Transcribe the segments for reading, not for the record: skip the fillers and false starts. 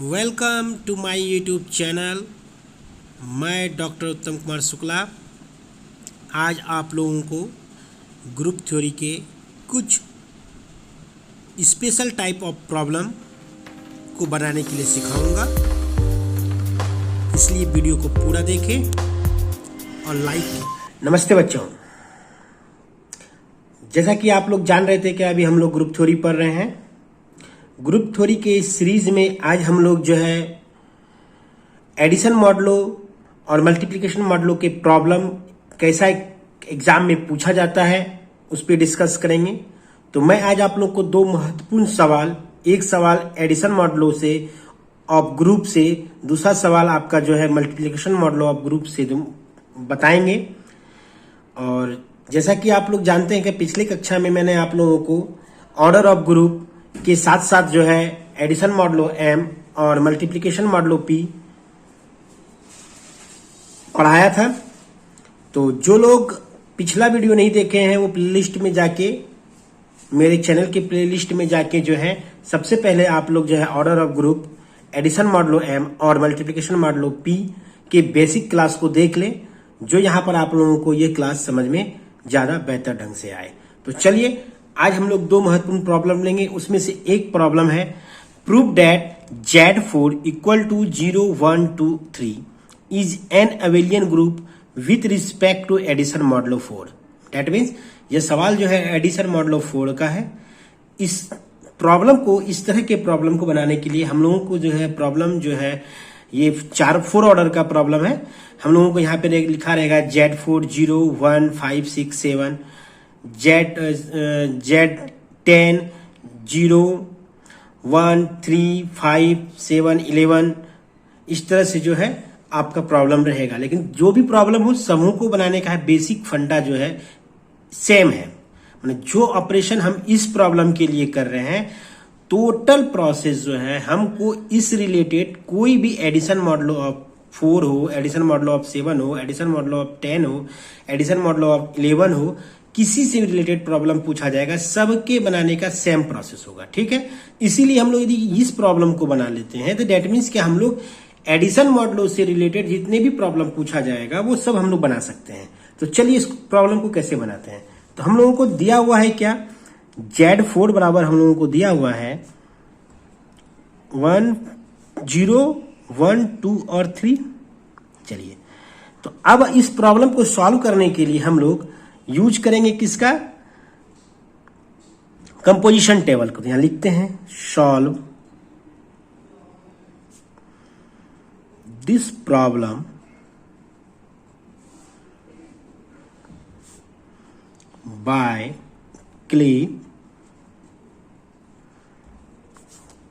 Welcome to my YouTube channel. मैं doctor Uttam Kumar Shukla आज आप लोगों को ग्रुप थ्योरी के कुछ स्पेशल टाइप ऑफ प्रॉब्लम को बनाने के लिए सिखाऊंगा, इसलिए वीडियो को पूरा देखें और लाइक करें। नमस्ते बच्चों, जैसा कि आप लोग जान रहे थे कि अभी हम लोग ग्रुप थ्योरी पढ़ रहे हैं। ग्रुप थ्योरी के इस सीरीज में आज हम लोग जो है एडिशन मॉडलों और मल्टीप्लिकेशन मॉडलों के प्रॉब्लम कैसा एग्जाम में पूछा जाता है उस पर डिस्कस करेंगे। तो मैं आज आप लोग को दो महत्वपूर्ण सवाल, एक सवाल एडिशन मॉडलों से ऑफ ग्रुप से, दूसरा सवाल आपका जो है मल्टीप्लिकेशन मॉडल ऑफ ग्रुप से बताएंगे। और जैसा कि आप लोग जानते हैं कि पिछले कक्षा में मैंने आप लोगों को ऑर्डर ऑफ ग्रुप के साथ साथ जो है एडिशन मॉडलो एम और मल्टीप्लिकेशन मॉडलो पी पढ़ाया था। तो जो लोग पिछला वीडियो नहीं देखे हैं वो प्लेलिस्ट में जाके, मेरे चैनल के प्लेलिस्ट में जाके जो है सबसे पहले आप लोग जो है order of group, addition modulo M और मल्टीप्लिकेशन मॉडलो पी के बेसिक क्लास को देख लें, जो यहाँ पर आप लोगों को ये क्लास समझ में ज्यादा बेहतर ढंग से आए। तो चलिए आज हम लोग दो महत्वपूर्ण प्रॉब्लम लेंगे। उसमें से एक प्रॉब्लम है prove that Z4 equal to 0 1 2 3 is an abelian group with respect to addition modulo 4। That means ये सवाल जो है एडिशन मॉडलो 4 का है। इस प्रॉब्लम को, इस तरह के प्रॉब्लम को बनाने के लिए हम लोगों को जो है प्रॉब्लम जो है ये 4 ऑर्डर का प्रॉब्लम है। हम लोगों को यहाँ पे लिखा रहेगा Z4 0 1 5 6 7, Z10 0 1 3 5 7 11। इस तरह से जो है आपका प्रॉब्लम रहेगा। लेकिन जो भी प्रॉब्लम हो, समूह को बनाने का है बेसिक फंडा जो है सेम है। मतलब जो ऑपरेशन हम इस प्रॉब्लम के लिए कर रहे हैं, टोटल प्रोसेस जो है हमको इस रिलेटेड कोई भी एडिशन मॉडल ऑफ 4 हो, एडिशन मॉडल ऑफ 7 हो, एडिशन मॉडल ऑफ 10 हो, एडिशन मॉडल ऑफ 11 हो, किसी से रिलेटेड प्रॉब्लम पूछा जाएगा, सबके बनाने का सेम प्रोसेस होगा। ठीक है, इसीलिए हम लोग यदि इस प्रॉब्लम को बना लेते हैं तो दैट मीन्स कि हम लोग एडिशन मॉडलों से रिलेटेड जितने भी प्रॉब्लम पूछा जाएगा वो सब हम लोग बना सकते हैं। तो चलिए इस प्रॉब्लम को कैसे बनाते हैं। तो हम लोगों को दिया हुआ है क्या, Z4 बराबर हम लोगों को दिया हुआ है 1 0 1 2 और 3। चलिए, तो अब इस प्रॉब्लम को सॉल्व करने के लिए हम लोग यूज करेंगे किसका, कंपोजिशन टेबल को। यहां लिखते हैं solve this problem by Cayley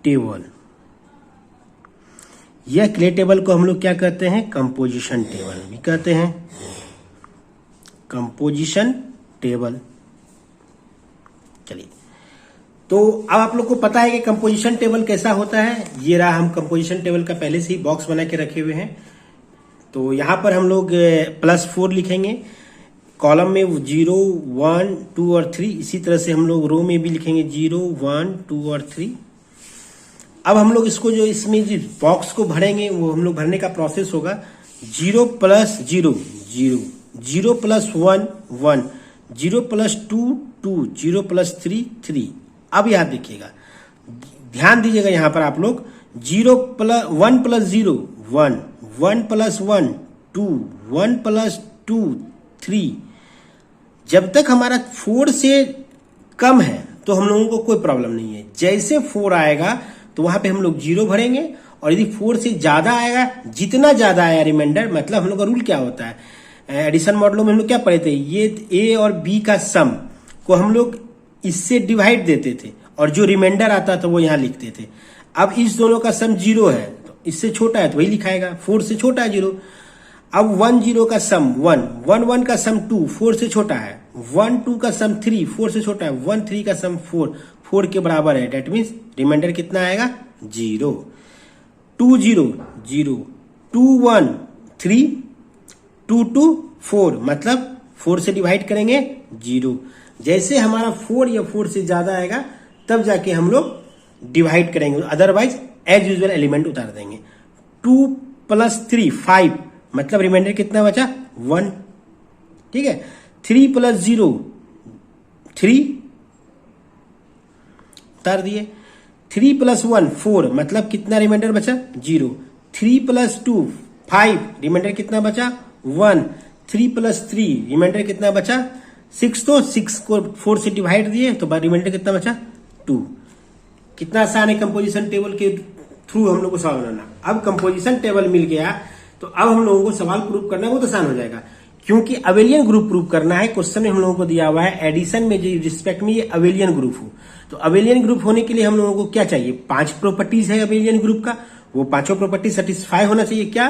table. यह क्ले टेबल को हम लोग क्या कहते हैं, कंपोजिशन टेबल भी कहते हैं, कंपोजिशन टेबल। चलिए, तो अब आप लोग को पता है कि कंपोजिशन टेबल कैसा होता है। ये रहा, हम कंपोजिशन टेबल का पहले से ही बॉक्स बना के रखे हुए हैं। तो यहां पर हम लोग +4 लिखेंगे, कॉलम में 0 1 2 और 3। इसी तरह से हम लोग रो में भी लिखेंगे 0 1 2 और 3। अब हम लोग इसको जो इसमें जिस बॉक्स को भरेंगे वो हम लोग भरने का प्रोसेस होगा 0 + 0 0, 0 + 1 1, 0 + 2 2, 0 + 3 3। अब यहां देखिएगा, ध्यान दीजिएगा यहां पर आप लोग 1 + 0 1, 1 + 1 2, 1 + 2 3। जब तक हमारा 4 से कम है तो हम लोगों को कोई प्रॉब्लम नहीं है। जैसे 4 आएगा तो वहां पे हम लोग 0 भरेंगे, और यदि 4 से ज्यादा आएगा, जितना ज्यादा आया रिमाइंडर, मतलब हम लोग का रूल क्या होता है, एडिशन मॉडलों में हम लोग क्या पढ़े थे, ये ए और बी का सम को हम लोग इससे डिवाइड देते थे और जो रिमाइंडर आता था वो यहां लिखते थे। अब इस दोनों का सम 0 है तो इससे छोटा है तो वही लिखाएगा, 4 से छोटा है 0। अब 1 0 का सम 1, 1 1 का सम 2, 4 से छोटा है, 1 2 का सम 3, 4 से छोटा है, 1 3 का सम 4, 4 के बराबर है। डेट मीन्स रिमाइंडर कितना आएगा, 0। 2 0 0, 2 1 3, 2 2 4, मतलब 4 से डिवाइड करेंगे 0। जैसे हमारा 4 या 4 से ज्यादा आएगा तब जाके हम लोग डिवाइड करेंगे, अदरवाइज एज यूजुअल एलिमेंट उतार देंगे। 2 + 3 5, मतलब रिमाइंडर कितना बचा 1, ठीक है। 3 + 0 3 उतार दिए। 3 + 1 4, मतलब कितना रिमाइंडर बचा 0। 3 + 2 5, रिमाइंडर कितना बचा 1। 3 + 3 रिमाइंडर कितना बचा 6, तो 6 को 4 से डिवाइड दिए तो रिमाइंडर कितना बचा 2। कितना आसान है कंपोजिशन टेबल के थ्रू हम लोग को सवाल बनाना। अब कंपोजिशन टेबल मिल गया तो अब हम लोगों को सवाल प्रूव करना बहुत आसान हो जाएगा, क्योंकि अवेलियन ग्रुप प्रूव करना है। क्वेश्चन में हम लोगों को दिया हुआ है एडिशन में जो रिस्पेक्ट में ये अवेलियन ग्रुप हो, तो अवेलियन ग्रुप होने के लिए हम लोगों को क्या चाहिए, 5 प्रॉपर्टीज है अवेलियन ग्रुप का, वो 5 प्रॉपर्टी सेटिस्फाई होना चाहिए। क्या,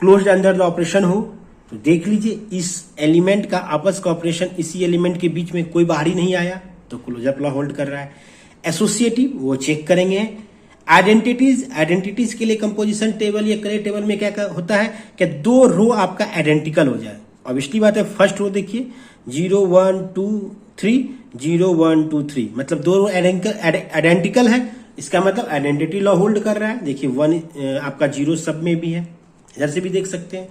क्लोज्ड अंडर द ऑपरेशन हो। तो देख लीजिए इस एलिमेंट का आपस का ऑपरेशन इसी एलिमेंट के बीच में कोई बाहरी नहीं आया, तो क्लोजअप लॉ होल्ड कर रहा है। एसोसिएटिव वो चेक करेंगे। आइडेंटिटीज के लिए कंपोजिशन टेबल या करे टेबल में क्या होता है कि 2 रो आपका आइडेंटिकल हो जाए। ऑब्वियसली बात है, फर्स्ट रो देखिए 0 1 2 3 0 1 2 3, मतलब 2 रो आइडेंटिकल है, इसका मतलब आइडेंटिटी लॉ होल्ड कर रहा है। देखिए 1 आपका 0 सब में भी है, इधर से भी देख सकते हैं।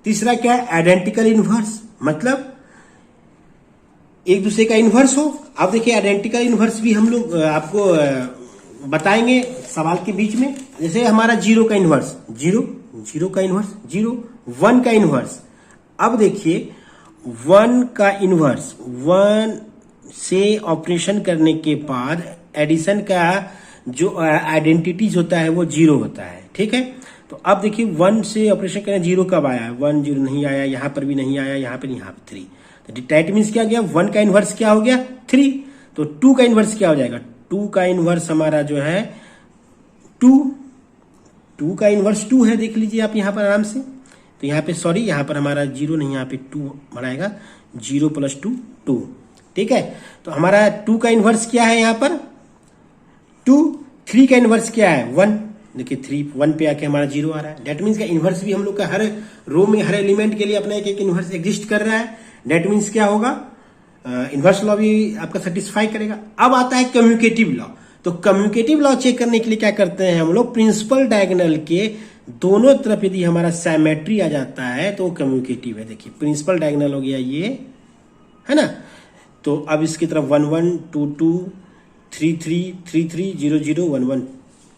तीसरा क्या है, आइडेंटिकल इनवर्स, मतलब एक दूसरे का इनवर्स हो। अब देखिए आइडेंटिकल इनवर्स भी हम लोग आपको बताएंगे सवाल के बीच में। जैसे हमारा 0 का इनवर्स 0, 0 का इनवर्स 0, 1 का इनवर्स। अब देखिए 1 का इनवर्स 1 से ऑपरेशन करने के बाद एडिशन का जो आइडेंटिटीज होता है वो 0 होता है, ठीक है। तो अब देखिए 1 से ऑपरेशन करें 0 कब आया, 1 0 नहीं आया, यहां पर भी नहीं आया, यहां पर 3। तो दैट मीन्स क्या गया, 1 का इनवर्स क्या हो गया 3। तो 2 का इनवर्स क्या हो जाएगा, 2 का इनवर्स हमारा जो है 2 का इनवर्स 2 है, देख लीजिए आप यहां पर आराम से। तो यहाँ पे सॉरी, यहाँ पर हमारा 0 नहीं, यहाँ पे 2 बढ़ाएगा, 0 + 2 2, ठीक है। तो हमारा 2 का इनवर्स क्या है यहाँ पर 2। 3 का इनवर्स क्या है 1, देखिए 3 1 पे आके हमारा 0 आ रहा है। डेट मीन्स का इनवर्स भी हम लोग का हर रो में हर एलिमेंट के लिए अपना एक इनवर्स एग्जिस्ट कर रहा है। डेट मीन्स क्या होगा, इनवर्स लॉ भी आपका सेटिस्फाई करेगा। अब आता है कम्युनिकेटिव लॉ। तो कम्युनिकेटिव लॉ चेक करने के लिए क्या करते हैं हम लोग, प्रिंसिपल डायगोनल के दोनों तरफ यदि हमारा सिमेट्री आ जाता है तो कम्युनिकेटिव है। देखिए प्रिंसिपल डायगोनल हो गया ये, है ना। तो अब इसकी तरफ 1 1 2 2 3 3 3 3 0 0 1 1,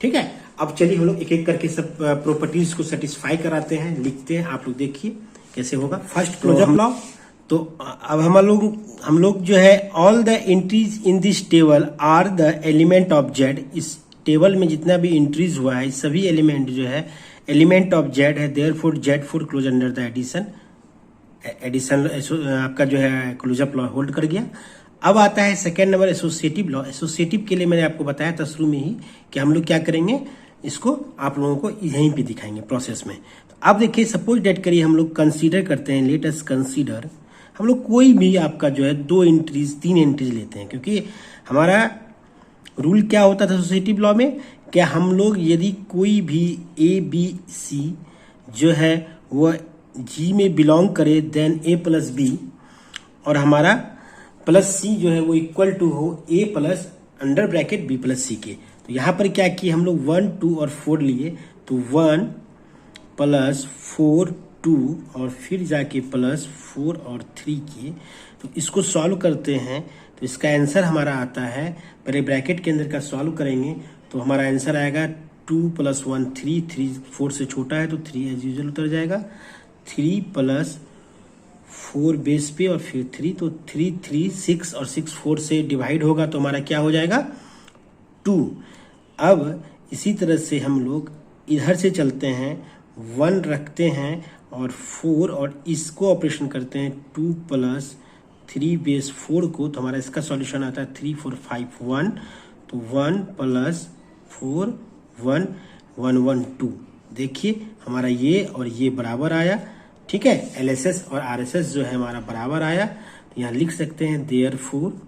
ठीक है। अब चलिए हम लोग एक एक करके सब प्रॉपर्टीज को सेटिस्फाई कराते हैं, लिखते हैं, आप लोग देखिए कैसे होगा। First closure law. तो अब हम लोग जो है all the entries in this table are the element of Z. इस टेबल में जितना भी एंट्रीज हुआ है सभी एलिमेंट जो है एलिमेंट ऑफ जेड है, therefore Z four close under the addition आपका जो है क्लोजअप लॉ होल्ड कर गया। अब आता है second number associative law. Associative के लिए मैंने आपको बताया था शुरू में ही कि हम लोग क्या करेंगे, इसको आप लोगों को यहीं पे दिखाएंगे प्रोसेस में। तो अब देखिए सपोज डेट करिए हम लोग कंसीडर करते हैं, लेट अस कंसीडर, हम लोग कोई भी आपका जो है 2 एंट्रीज 3 एंट्रीज लेते हैं, क्योंकि हमारा रूल क्या होता था एसोसिएटिव लॉ में, क्या हम लोग यदि कोई भी ए बी सी जो है वो जी में बिलोंग करे देन ए + बी और हमारा +c जो है वो इक्वल टू हो a + under bracket b + c के। तो यहाँ पर क्या किए हम लोग 1 2 और 4 लिए, तो 1 + 4 2 और फिर जाके +4 और 3 किए। तो इसको सॉल्व करते हैं तो इसका आंसर हमारा आता है, पहले ब्रैकेट के अंदर का सॉल्व करेंगे तो हमारा आंसर आएगा 2 + 1 3, 3 4 से छोटा है तो 3 एज यूजुअल उतर जाएगा, 3 + 4 बेस पे और फिर 3, तो 3 3 6 और 6 4 से डिवाइड होगा तो हमारा क्या हो जाएगा 2। अब इसी तरह से हम लोग इधर से चलते हैं, 1 रखते हैं और 4 और इसको ऑपरेशन करते हैं 2 + 3 बेस 4 को, तो हमारा इसका सॉल्यूशन आता है 3 4 5 1, तो 1 + 4 1 1 1 2। देखिए हमारा ये और ये बराबर आया, ठीक है। एलएसएस और आरएसएस जो है हमारा बराबर आया, तो यहाँ लिख सकते हैं देयरफॉर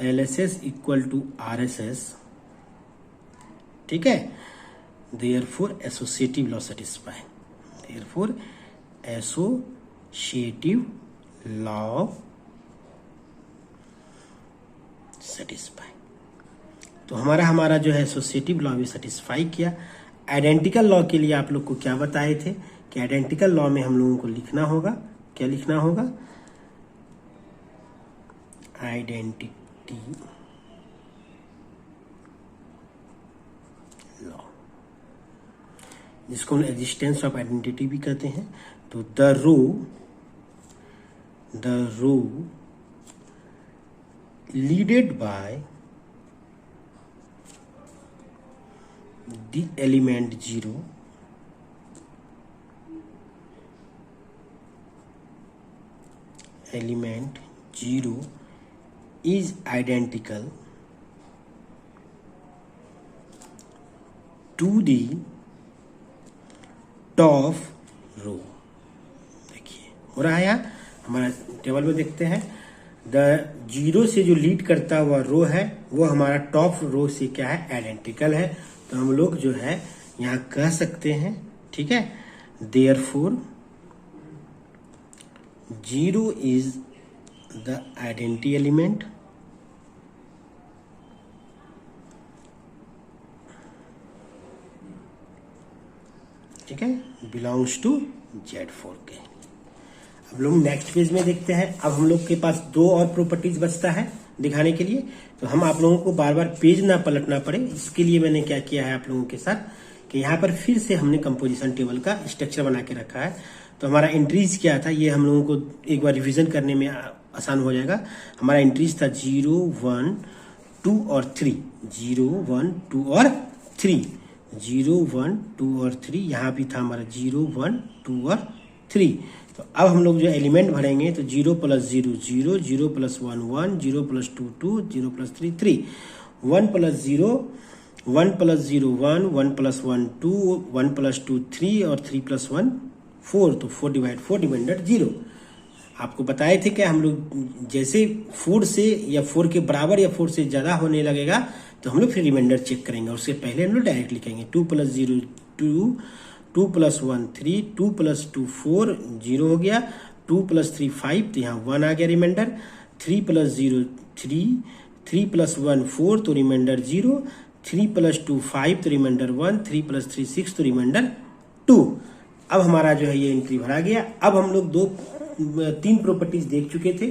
एलएसएस = आरएसएस, ठीक है। Therefore associative law satisfy, therefore associative law satisfy. तो हमारा जो है एसोसिएटिव लॉ भी सेटिस्फाई किया। आइडेंटिकल लॉ के लिए आप लोग को क्या बताए थे कि आइडेंटिकल लॉ में हम लोगों को लिखना होगा, क्या लिखना होगा, आइडेंटिटी लॉ, जिसको हम एग्जिस्टेंस ऑफ आइडेंटिटी भी कहते हैं। तो the row leaded by the element 0 is identical to the top row। देखिए हो रहा है यहाँ, हमारा टेबल में देखते हैं द 0 से जो लीड करता हुआ रो है वो हमारा टॉप रो से क्या है, आइडेंटिकल है। तो हम लोग जो है यहाँ कह सकते हैं, ठीक है, therefore 0 is the identity element ठीक है, बिलोंग्स टू Z4 के। अब लोग नेक्स्ट पेज में देखते हैं। अब हम लोग के पास दो और प्रॉपर्टीज बचता है दिखाने के लिए, तो हम आप लोगों को बार बार पेज ना पलटना पड़े, इसके लिए मैंने क्या किया है आप लोगों के साथ कि यहाँ पर फिर से हमने कंपोजिशन टेबल का स्ट्रक्चर बना के रखा है। तो हमारा एंट्रीज क्या था, ये हम लोगों को एक बार रिवीजन करने में आसान हो जाएगा। हमारा एंट्रीज था 0, 1, 2 और 3, 0, 1, 2 और 3, 0, 1, 2 और 3, यहाँ भी था हमारा 0, 1, 2 और 3। तो अब हम लोग जो एलिमेंट भरेंगे तो 0 + 0 0, 0 + 1 1, 0 + 2 2, 0 + 3 3, 1 + 0 1 + 0 1, 1 + 1 2, 1 + 2 3 और 3 + 1 4। तो 4/4 डिवाइडेड 0। आपको बताए थे कि हम लोग जैसे 4 से या 4 के बराबर या 4 से ज्यादा होने लगेगा तो हम लोग फिर रिमाइंडर चेक करेंगे, उससे पहले हम लोग डायरेक्ट लिखेंगे 2 + 0 2, 2 + 1 3, 2 + 2 4, 0 हो गया, 2 + 3 5, तो यहाँ 1 आ गया रिमाइंडर, 3 + 0 3, 3 + 1 4 तो रिमाइंडर 0, 3 + 2 5 तो रिमाइंडर 1, 3 + 3 6 तो रिमाइंडर 2। अब हमारा जो है ये एंट्री भरा गया। अब हम लोग 3 प्रॉपर्टीज देख चुके थे,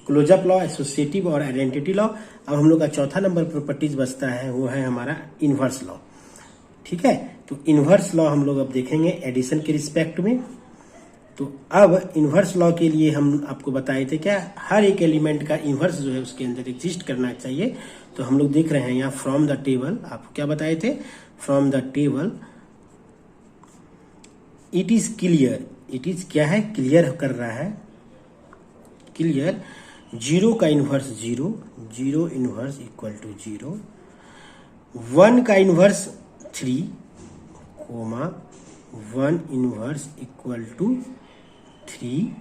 क्लोजअप लॉ, एसोसिएटिव और आइडेंटिटी लॉ। अब हम लोग का चौथा नंबर प्रॉपर्टीज बचता है, वो है हमारा इनवर्स लॉ। ठीक है, तो इनवर्स लॉ हम लोग अब देखेंगे एडिशन के रिस्पेक्ट में। तो अब इनवर्स लॉ के लिए हम आपको बताए थे क्या, हर एक एलिमेंट का इनवर्स जो है उसके अंदर एग्जिस्ट करना चाहिए। तो हम लोग देख रहे हैं यहाँ फ्रॉम द टेबल, आपको क्या बताए थे, from the table it is clear, it is क्या है, क्लियर कर रहा है, क्लियर 0 का इनवर्स 0, 0 इनवर्स इक्वल टू 0, 1 का inverse 3, 1 inverse equal to 3,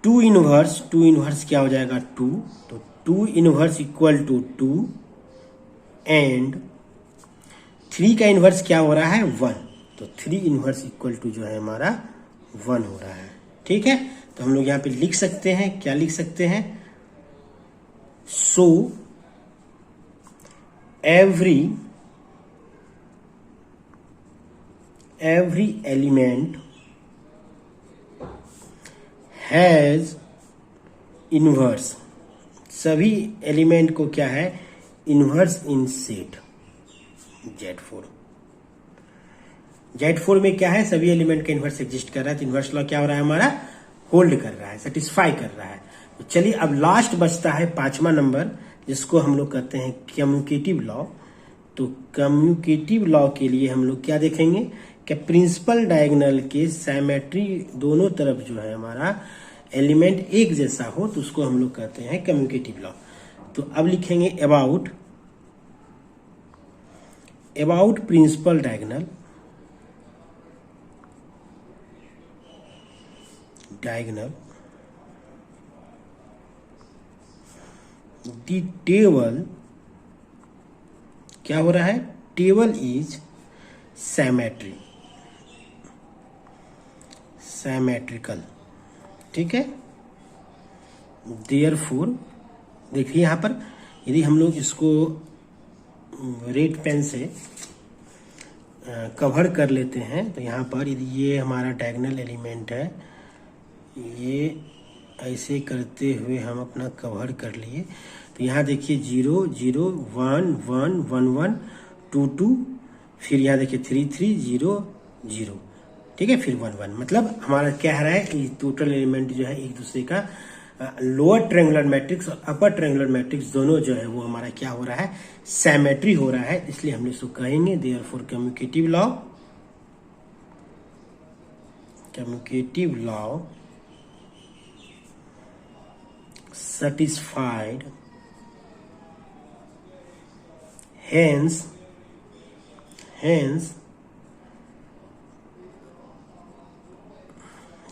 2 inverse क्या हो जाएगा 2, तो 2 इनवर्स इक्वल टू 2, एंड 3 का इनवर्स क्या हो रहा है 1, तो 3 इनवर्स इक्वल टू जो है हमारा 1 हो रहा है। ठीक है, तो हम लोग यहाँ पे लिख सकते हैं, क्या लिख सकते हैं, सो every element has inverse, सभी एलिमेंट को क्या है, इनवर्स इन सेट Z4। Z4 में क्या है, सभी एलिमेंट का इनवर्स एग्जिस्ट कर रहा है। तो इनवर्स लॉ क्या हो रहा है हमारा, होल्ड कर रहा है, सेटिस्फाई कर रहा है। तो चलिए अब लास्ट बचता है 5वां नंबर, जिसको हम लोग कहते हैं कम्युटेटिव लॉ। तो कम्युटेटिव लॉ के लिए हम लोग क्या देखेंगे कि प्रिंसिपल डायगोनल के सिमेट्री दोनों तरफ जो है हमारा एलिमेंट एक जैसा हो, तो उसको हम लोग कहते हैं कम्युटेटिव लॉ। तो अब लिखेंगे about principal diagonal the table, क्या हो रहा है, टेबल इज सैमेट्रिकल। ठीक है, देयरफॉर देखिए यहां पर यदि हम लोग इसको रेड पेन से कवर कर लेते हैं तो यहाँ पर यदि ये हमारा डायगोनल एलिमेंट है, ये ऐसे करते हुए हम अपना कवर कर लिए, तो यहाँ देखिए 0 0 1 1 1 1 2 2, फिर यहाँ देखिए 3 3 0 0, ठीक है, फिर 1 1। मतलब हमारा क्या रहा है, ये टोटल एलिमेंट जो है एक दूसरे का लोअर ट्रायंगुलर मैट्रिक्स और अपर ट्रायंगुलर मैट्रिक्स दोनों जो है वो हमारा क्या हो रहा है, सिमेट्री हो रहा है। इसलिए हम इसको कहेंगे therefore commutative law satisfied, hence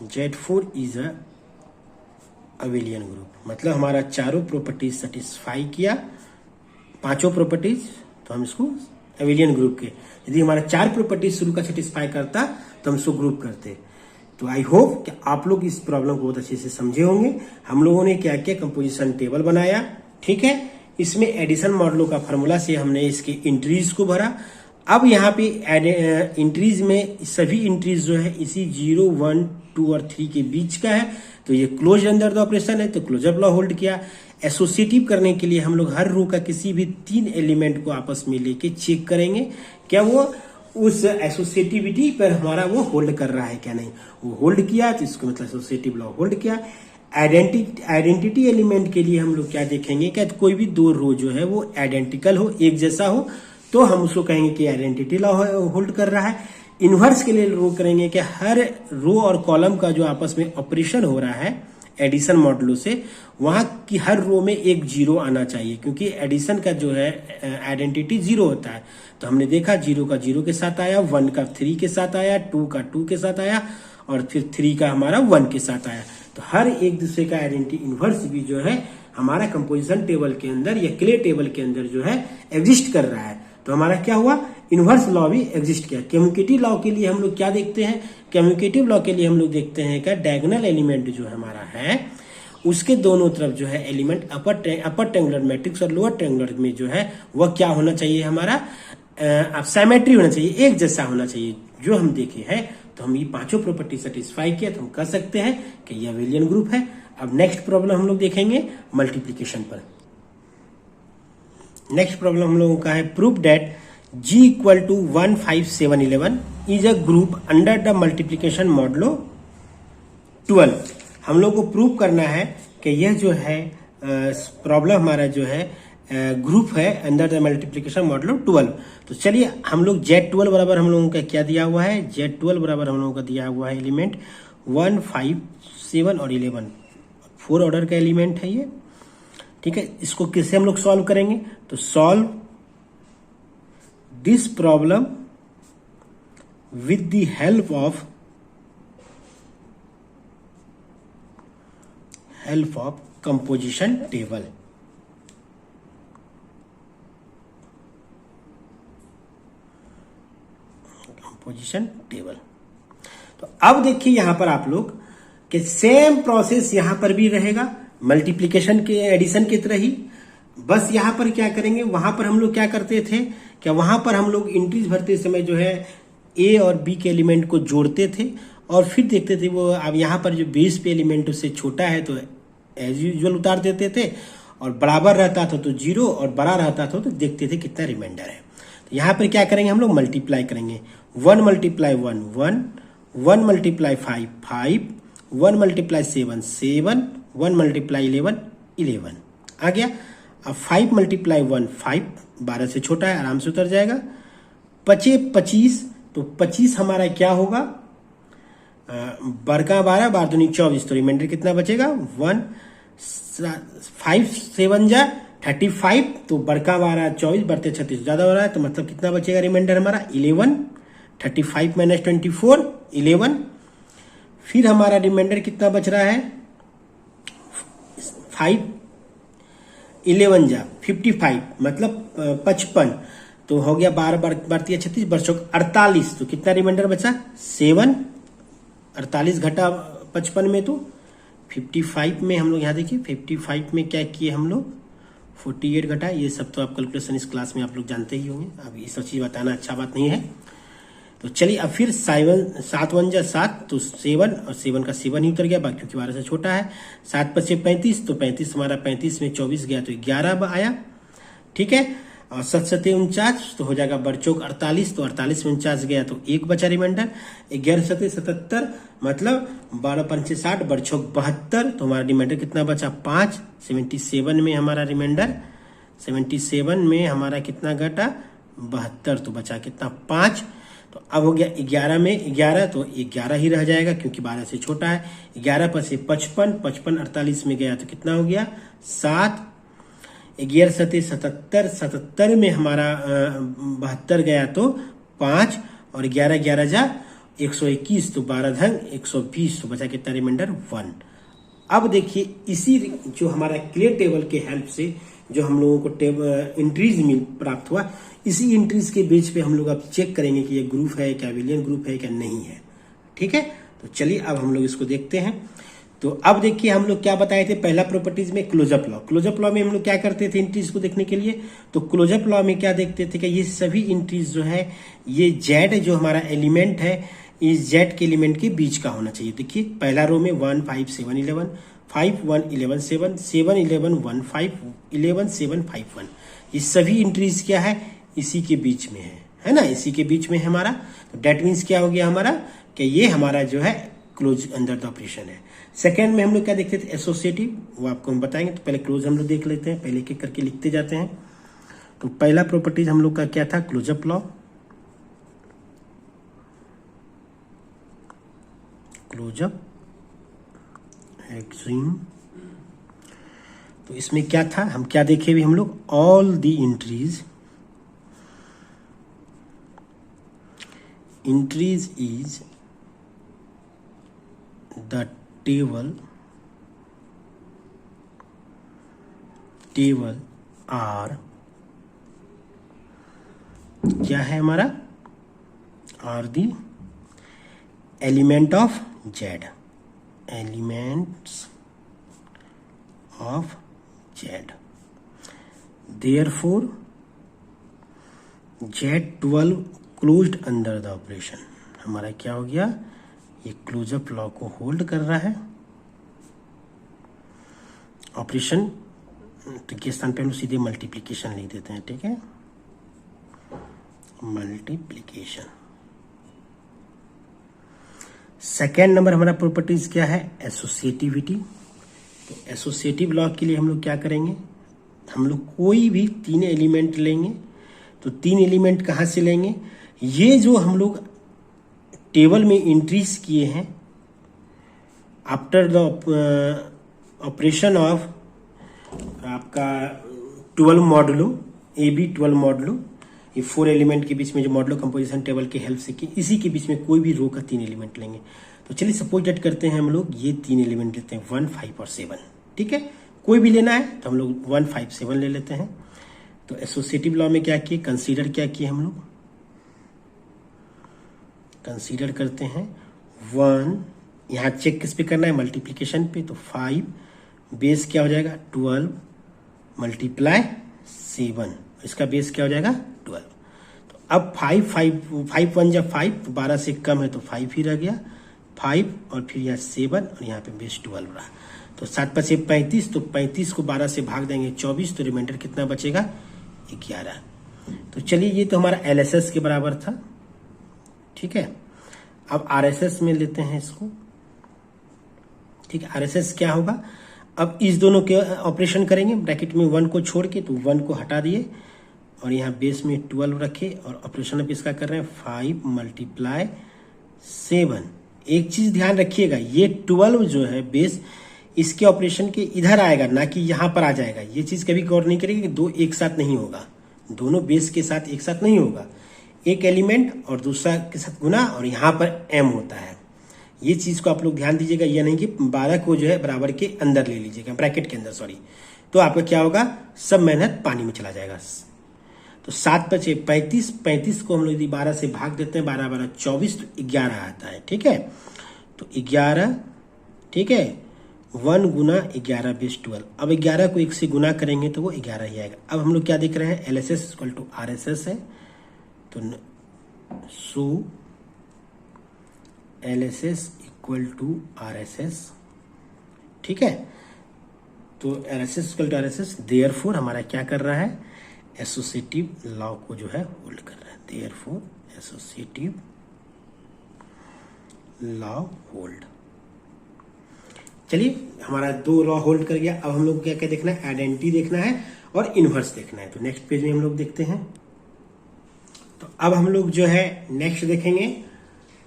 Z4 is a abelian group. मतलब हमारा चारों प्रॉपर्टीज सेटिस्फाई किया, पांचों प्रॉपर्टीज, तो हम इसको अवेलियन ग्रुप के, यदि हमारा 4 प्रॉपर्टीज शुरू का सेटिस्फाई करता तो हम इसको ग्रुप करते। तो आई होप कि आप लोग इस प्रॉब्लम को बहुत अच्छे से समझे होंगे। हम लोगों ने क्या किया, कंपोजिशन टेबल बनाया, ठीक है, इसमें एडिशन मॉडलों का फार्मूला से हमने इसके इंट्रीज को भरा। अब यहाँ पे इंट्रीज में सभी इंट्रीज जो है इसी 0 1 2 और 3 के बीच का है, तो ये क्लोज अंडर द ऑपरेशन है, तो क्लोजर लॉ होल्ड किया। एसोसिएटिव करने के लिए हम लोग हर रो का किसी भी 3 एलिमेंट को आपस में लेके चेक करेंगे क्या वो उस एसोसिएटिविटी पर हमारा वो होल्ड कर रहा है क्या नहीं। वो होल्ड किया तो इसको मतलब एसोसिएटिव लॉ होल्ड किया। आइडेंटिटी एलिमेंट के लिए हम लोग क्या देखेंगे, क्या कोई भी 2 रो जो है वो आइडेंटिकल हो, एक जैसा हो, तो हम उसको कहेंगे कि आइडेंटिटी लॉ होल्ड कर रहा है। इनवर्स के लिए रो करेंगे कि हर रो और कॉलम का जो आपस में ऑपरेशन हो रहा है एडिशन मॉडलों से, वहां की हर रो में एक 0 आना चाहिए, क्योंकि एडिशन का जो है आइडेंटिटी 0 होता है। तो हमने देखा 0 का 0 के साथ आया, 1 का 3 के साथ आया, 2 का 2 के साथ आया और फिर 3 का हमारा 1 के साथ आया। तो हर एक दूसरे का आइडेंटिटी इनवर्स भी जो है हमारा कंपोजिशन टेबल के अंदर या क्ले टेबल के अंदर जो है एग्जिस्ट कर रहा है। तो हमारा क्या हुआ, इनवर्स लॉ भी एग्जिस्ट किया। कम्यूटेटिव लॉ के लिए हम लोग क्या देखते हैं, कम्यूटेटिव लॉ के लिए हम लोग देखते हैं कि डायगोनल एलिमेंट जो हमारा है उसके दोनों तरफ जो है एलिमेंट अपर ट्रायंगुलर मैट्रिक्स और लोअर ट्रायंगुलर में जो है वह क्या होना चाहिए, हमारा सिमेट्री होना चाहिए, एक जैसा होना चाहिए। जो हम देखे हैं तो हम ये पांचों प्रॉपर्टी सेटिस्फाई किया तो हम कह सकते हैं कि ये अवेलियन ग्रुप है। अब नेक्स्ट प्रॉब्लम हम लोग देखेंगे मल्टीप्लीकेशन पर। नेक्स्ट प्रॉब्लम हम लोगों का है proof that G equal to 1 5 7 11 is a group under the multiplication modulo 12। हम लोग को प्रूव करना है कि यह जो है प्रॉब्लम हमारा जो है ग्रुप है अंडर द मल्टीप्लीकेशन मॉडलो 12। तो चलिए हम लोग Z12 बराबर हम लोगों का क्या दिया हुआ है, Z12 बराबर हम लोगों का दिया हुआ है एलिमेंट 1 5 7 और 11, 4 ऑर्डर का एलिमेंट है ये, ठीक है। इसको किससे हम लोग सॉल्व करेंगे, तो solve this problem with the help of composition table. Composition table. तो अब देखिए यहां पर आप लोग कि सेम प्रोसेस यहां पर भी रहेगा, मल्टीप्लिकेशन के एडिशन की तरह ही। बस यहां पर क्या करेंगे, वहां पर हम लोग क्या करते थे, क्या वहां पर हम लोग इंट्रीज भरते समय जो है ए और बी के एलिमेंट को जोड़ते थे और फिर देखते थे वो अब यहां पर जो बेस पे एलिमेंट उससे छोटा है तो एज यूजुअल उतार देते थे, और बराबर रहता था तो 0 और बड़ा रहता था तो देखते थे कितना रिमाइंडर है। तो यहां पर क्या करेंगे, हम लोग मल्टीप्लाई करेंगे। 1 मल्टीप्लाई 1 1, 1 मल्टीप्लाई 5 5, 1 मल्टीप्लाई 7 7, 1 मल्टीप्लाई 11 11 आ गया। अब 5 मल्टीप्लाई 1 5, 12 से छोटा है, आराम से उतर जाएगा। 25, तो 25 हमारा क्या होगा, बड़का 12 12 दूनी 24, तो रिमाइंडर कितना बचेगा 1, 5 7 जा 35, तो बड़का 12 24 बढ़ते 36 ज्यादा हो रहा है, तो मतलब कितना बचेगा रिमाइंडर हमारा 11, 35 माइनस 24 11। फिर हमारा रिमाइंडर कितना बच रहा है 5 11 जा 55, मतलब 55, तो हो गया 12 बढ़ती है 36 बरसों 48, तो कितना रिमाइंडर बचा 7, 48 घटा 55 में तो 55 में हम लोग यहाँ देखिए 55 में क्या किए हम लोग 48 घटा, ये सब तो आप कैलकुलेशन इस क्लास में आप लोग जानते ही होंगे, अब ये सब चीज़ बताना अच्छा बात नहीं है। तो चलिए अब फिर 7 1 जा 7, तो 7 और 7 का 7 ही उतर गया, बाकी क्योंकि 12 से छोटा है। 7 5 35, तो 35 हमारा 35 में 24 गया तो 11 आया, ठीक है। और 7 7 49, तो हो जाएगा बड़चौक 48, तो 48 में 49 गया तो 1 बचा रिमाइंडर। 11 7 77, मतलब 12 5 60, बड़चौक 72, तो हमारा रिमाइंडर कितना बचा 5। 77 में हमारा रिमाइंडर, 77 में हमारा कितना घटा 72, तो बचा कितना 5। तो अब हो गया 11 में 11, तो 11 ही रह जाएगा क्योंकि 12 से छोटा है। 11 पर से 55, 55 48 में गया तो कितना हो गया 7। 11 7 77, 77 में हमारा 72 गया तो 5, और 11 11 जा 121, तो 12 धन 120, तो बचा कितना रिमाइंडर 1। अब देखिए इसी जो हमारा क्लियर टेबल के हेल्प से जो हम लोगों को इंट्रीज प्राप्त हुआ, इसी इंट्रीज के बेस पे हम लोग अब चेक करेंगे कि ये ग्रुप है क्या, विलियन ग्रुप है क्या नहीं है, ठीक है। तो चलिए अब हम लोग इसको देखते हैं। तो अब देखिए हम लोग क्या बताए थे पहला प्रॉपर्टीज में, क्लोजअप लॉ। क्लोजअप लॉ में हम लोग क्या करते थे इंट्रीज को देखने के लिए, तो क्लोजअप लॉ में क्या देखते थे कि ये सभी इंट्रीज जो है, ये जेड जो हमारा एलिमेंट है, इस जेड के एलिमेंट के बीच का होना चाहिए। देखिए पहला रो में 1 5 7 11, 5 1 11 7, 7 11 1 5, 11 7 5 1, ये सभी इंट्रीज क्या है इसी के बीच में है ना, इसी के बीच में है हमारा। तो डेट मीन्स क्या हो गया हमारा कि ये हमारा जो है क्लोज अंडर द ऑपरेशन है। सेकेंड में हम लोग क्या देखते थे एसोसिएटिव, वो आपको हम बताएंगे। तो पहले क्लोज हम लोग देख लेते हैं, पहले एक एक करके लिखते जाते हैं। तो पहला प्रॉपर्टीज हम लोग का क्या था, क्लोजअप लॉ। क्लोजअप एक्सिम, तो इसमें क्या था, हम क्या देखे भी हम लोग, all the entries is the table are, क्या है हमारा, are the element of Z, elements of Z. Therefore Z12 closed under the operation, हमारा क्या हो गया, ये क्लोजअप लॉ को होल्ड कर रहा है। ऑपरेशन के स्थान पे हम सीधे मल्टीप्लिकेशन लिख देते हैं, ठीक है, मल्टीप्लिकेशन। सेकेंड नंबर हमारा प्रॉपर्टीज क्या है, एसोसिएटिविटी। तो एसोसिएटिव लॉ के लिए हम लोग क्या करेंगे, हम लोग कोई भी 3 एलिमेंट लेंगे। तो 3 एलिमेंट कहाँ से लेंगे, ये जो हम लोग टेबल में इंट्रीज किए हैं आफ्टर द ऑपरेशन ऑफ आपका 12 मॉडुलो, AB 12 मॉडुलो, ये 4 एलिमेंट के बीच में जो मॉडुलो कंपोजिशन टेबल की हेल्प से की, इसी के बीच में कोई भी रो का 3 एलिमेंट लेंगे। तो चलिए सपोज डेट करते हैं हम लोग ये 3 एलिमेंट लेते हैं 1 5 और 7, ठीक है। कोई भी लेना है तो हम लोग 1 5 7 ले लेते हैं। तो एसोसिएटिव लॉ में क्या किए, कंसीडर क्या किए हम लोग, कंसीडर करते हैं 1, यहाँ चेक किस पे करना है, मल्टीप्लीकेशन पे। तो 5 बेस क्या हो जाएगा 12 मल्टीप्लाई 7, इसका बेस क्या हो जाएगा 12। तो अब 5 1 जब 5, तो 12 से कम है तो 5 ही रह गया, 5 और फिर यहाँ 7 और यहाँ पे बेस 12 रहा। तो 7 5 35, तो 35 को 12 से भाग देंगे 24, तो रिमाइंडर कितना बचेगा 11। तो चलिए ये तो हमारा LSS के बराबर था, ठीक है। अब RSS में लेते हैं इसको, ठीक है। RSS क्या होगा, अब इस दोनों के ऑपरेशन करेंगे, ब्रैकेट में 1 को छोड़ के, तो 1 को हटा दिए और यहाँ बेस में 12 रखे और ऑपरेशन अब इसका कर रहे हैं 5 मल्टीप्लाई 7। एक चीज ध्यान रखिएगा, ये 12 जो है बेस इसके ऑपरेशन के इधर आएगा, ना कि यहाँ पर आ जाएगा। ये चीज कभी गौर नहीं करेगी कि दो एक साथ नहीं होगा, दोनों बेस के साथ एक साथ नहीं होगा, एक एलिमेंट और दूसरा के साथ गुना और यहाँ पर m होता है। ये चीज को आप लोग ध्यान दीजिएगा, यह नहीं कि 12 को जो है बराबर के अंदर ले लीजिएगा, ब्रैकेट के अंदर, सॉरी, तो आपका क्या होगा, सब मेहनत पानी में चला जाएगा। तो 7 5 35, 35 को हम लोग यदि 12 से भाग देते हैं, 12 12 24, तो 11 आता है, ठीक है। तो 11, ठीक है, 1 गुना 11 बेस 12। अब 11 को 1 से गुना करेंगे तो वो 11 ही आएगा। अब हम लोग क्या देख रहे हैं, LSS इक्वल टू RSS है, तो so LSS equal to RSS, ठीक है। तो LSS equal to RSS, therefore हमारा क्या कर रहा है, एसोसिएटिव लॉ को जो है होल्ड कर रहा है, देयरफॉर एसोसिएटिव लॉ होल्ड। चलिए हमारा 2 लॉ होल्ड कर गया। अब हम लोग क्या क्या देखना है, आइडेंटिटी देखना है और इनवर्स देखना है। तो नेक्स्ट पेज में हम लोग देखते हैं। तो अब हम लोग जो है नेक्स्ट देखेंगे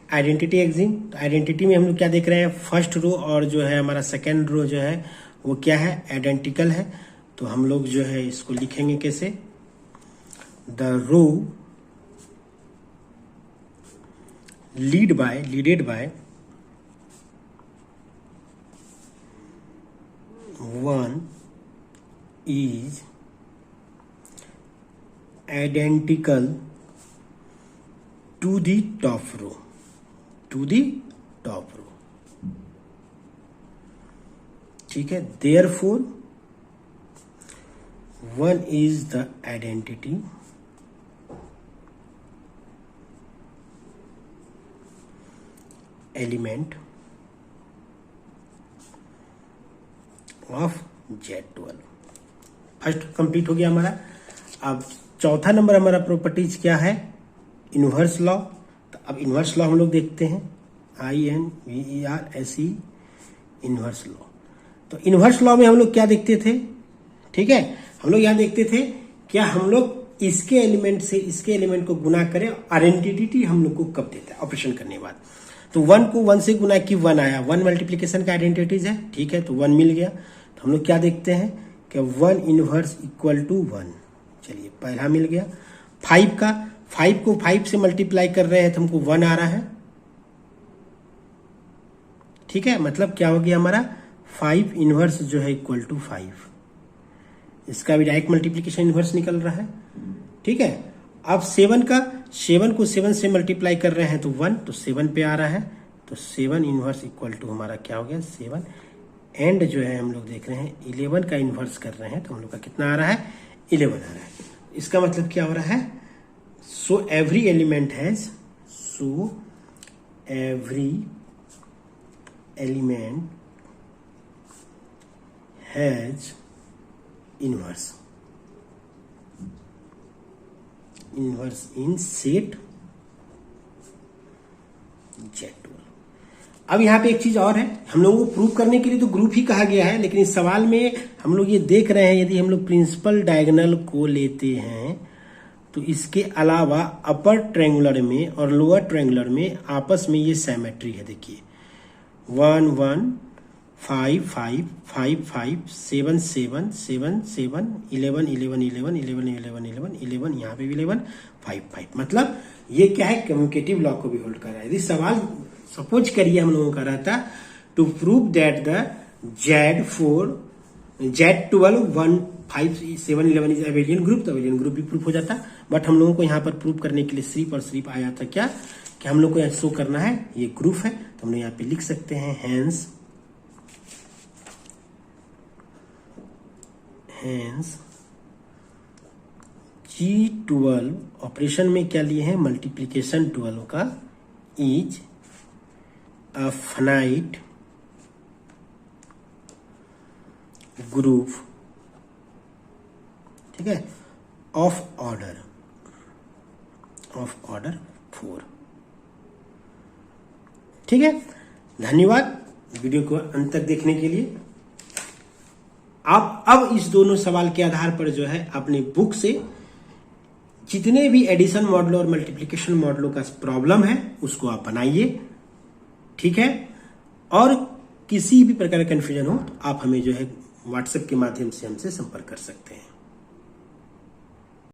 आइडेंटिटी एग्जिम। तो आइडेंटिटी में हम लोग क्या देख रहे हैं, फर्स्ट रो और जो है हमारा सेकेंड रो जो है वो क्या है, आइडेंटिकल है। तो हम लोग जो है इसको लिखेंगे कैसे, the row leaded by 1 is identical to the top row, ठीक है। therefore 1 is the identity element of Z12। First complete हो गया हमारा। अब चौथा नंबर हमारा प्रॉपर्टीज क्या है, इनवर्स लॉ। तो अब इनवर्स लॉ हम लोग देखते हैं, INVERSE इनवर्स लॉ। तो इनवर्स लॉ में हम लोग क्या देखते थे, ठीक है, हम लोग यहाँ देखते थे क्या हम लोग इसके एलिमेंट से इसके एलिमेंट को गुना करें, आइडेंटिटी हम लोग को कब देता है, ऑपरेशन करने के बाद। तो 1 को 1 से गुना की 1 आया, 1 मल्टीप्लीकेशन का आइडेंटिटीज है, ठीक है। तो 1 मिल गया। तो हम लोग क्या देखते हैं कि 1 इनवर्स इक्वल टू 1। चलिए पहला मिल गया। 5 को 5 से मल्टीप्लाई कर रहे हैं तो हमको 1 आ रहा है, ठीक है। मतलब क्या हो गया हमारा, 5 इनवर्स जो है इक्वल टू 5। इसका भी डायरेक्ट मल्टीप्लीकेशन इनवर्स निकल रहा है, ठीक है। अब 7 को 7 से मल्टीप्लाई कर रहे हैं तो 1, तो 7 पे आ रहा है। तो 7 इनवर्स इक्वल टू हमारा क्या हो गया, 7। एंड जो है हम लोग देख रहे हैं 11 का इन्वर्स कर रहे हैं तो हम लोग का कितना आ रहा है, 11 आ रहा है। इसका मतलब क्या हो रहा है, so every element has inverse in set Z12। अब यहाँ पे एक चीज और है, हम लोगों को प्रूव करने के लिए तो ग्रुप ही कहा गया है, लेकिन इस सवाल में हम लोग ये देख रहे हैं यदि हम लोग प्रिंसिपल डायगोनल को लेते हैं तो इसके अलावा अपर ट्रायंगुलर में और लोअर ट्रायंगुलर में आपस में ये सिमेट्री है। देखिए 1 1 5 5 5 5 7 7 7 7 11 11 11 11 11 11 11 यहाँ पे भी 11 5 5। मतलब ये क्या है, कम्युनिकेटिव लॉ को भी होल्ड कर रहा है। यदि सवाल सपोज करिए हम लोगों का रहता to prove that the Z12 1 5 7 11 is abelian group, तो अबेलियन ग्रुप भी प्रूफ हो जाता। बट हम लोगों को यहाँ पर प्रूव करने के लिए सिर्फ और सिर्फ आया था क्या, कि हम लोग को यहाँ शो करना है ये ग्रुप है। तो हम लोग यहाँ पे लिख सकते हैं हेंस G12 ऑपरेशन में क्या लिए हैं, मल्टीप्लीकेशन 12 का, इज अ फाइनाइट ग्रुप, ठीक है, ऑफ ऑर्डर 4। ठीक है, धन्यवाद वीडियो को अंत तक देखने के लिए। आप अब इस दोनों सवाल के आधार पर जो है अपनी बुक से जितने भी एडिशन मॉडलों और मल्टीप्लिकेशन मॉडलों का प्रॉब्लम है उसको आप बनाइए, ठीक है। और किसी भी प्रकार का कंफ्यूजन हो तो आप हमें जो है व्हाट्सएप के माध्यम से हमसे संपर्क कर सकते हैं।